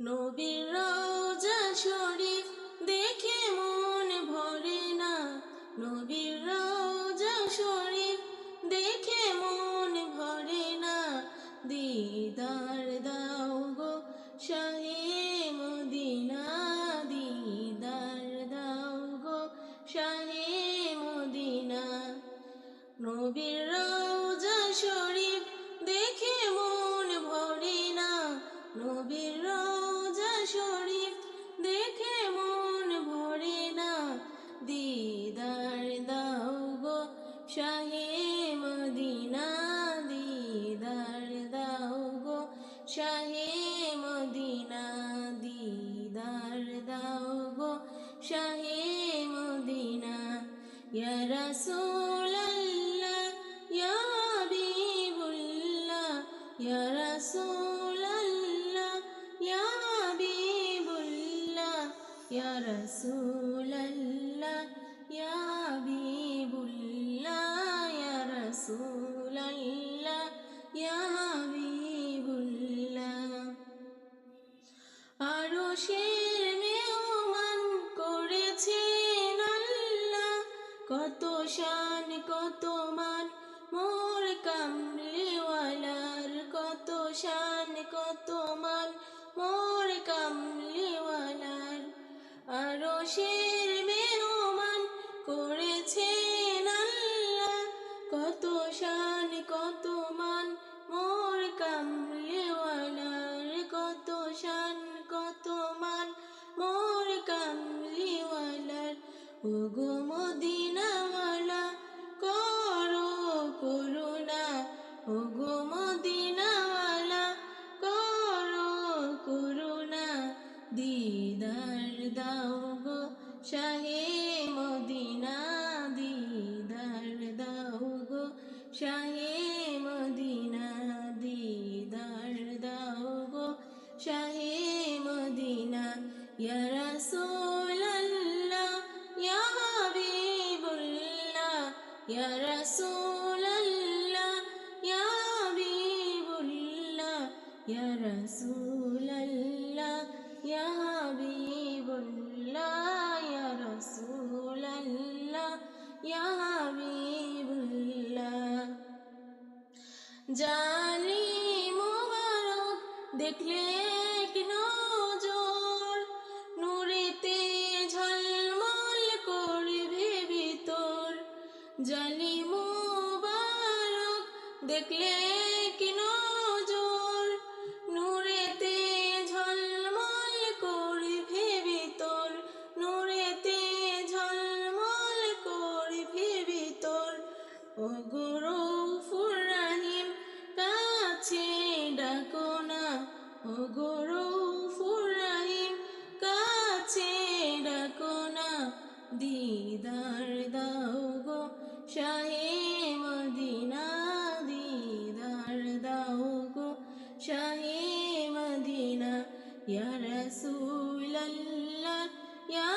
নবীর রওজা শরীফ দেখে মন ভরে না, নবীর রওজা শরীফ দেখে মন ভরে না। দিদার দাও গো শাহে মদিনা, দিদার দাও গো শাহে মদিনা। নবীর রওজা শরীফ দেখে মন ভরে না, নবীর রওজা শরীফ দেখে মন ভরে না। দিদার দাও গো শাহে মদিনা, দিদার দাও গো শাহে মদিনা, দিদার দাও গো শাহে মদিনা। ইয়া রাসূলাল্লাহ ইয়া হাবিবুল্লাহ, ইয়া রাসূলাল্লাহ ইয়া হাবিবুল্লাহ, ইয়া রাসূলাল্লাহ ইয়া হাবিবুল্লাহ, ইয়া রাসূলাল্লাহ ইয়া হাবিবুল্লাহ। আরশের মেহমান করেছেন আল্লাহ, কত শান কত মান মোর কামলিওয়ালার, কত শান কত মান মোর কামলিওয়ালার। আরশের মেহমান করেছেন আল্লাহ, কত শান কত মান মোর কামলিওয়ালার, কত শান কত মান মোর কামলিওয়ালার। ওগো মদিনাওয়ালা করো করুণা, ওগো মদিনাওয়ালা করো করুণা। দিদার দাও গো শাহে মদিনা, দিদার দাও গো শাহে মদিনা, দিদার দাও গো শাহে মদিনা। ইয়া রাসূলাল্লাহ ইয়া হাবিবুল্লাহ, ইয়া রাসূলাল্লাহ ইয়া হাবিবুল্লাহ, ইয়া রাসূলাল্লাহ ইয়া হাবিবুল্লাহ, ইয়া রাসূলাল্লাহ ইয়া হাবিবুল্লাহ। জালি মুবারক দেখলে এক নজর, নূরেতে ঝলমল করবে ভিতর। জালি মুবারক দেখলে এক নজর, নূরেতে ঝলমল করবে ভিতর, নূরেতে ঝলমল করবে ভিতর। ওগো রউফুর রহিম কাছে ডাকো না, ওগো রউফুর রহিম কাছে ডাকো না। দিদার দাও গো শাহে মদিনা, দিদার দাও গো শাহে মদিনা। ইয়া রাসূলাল্লাহ ইয়া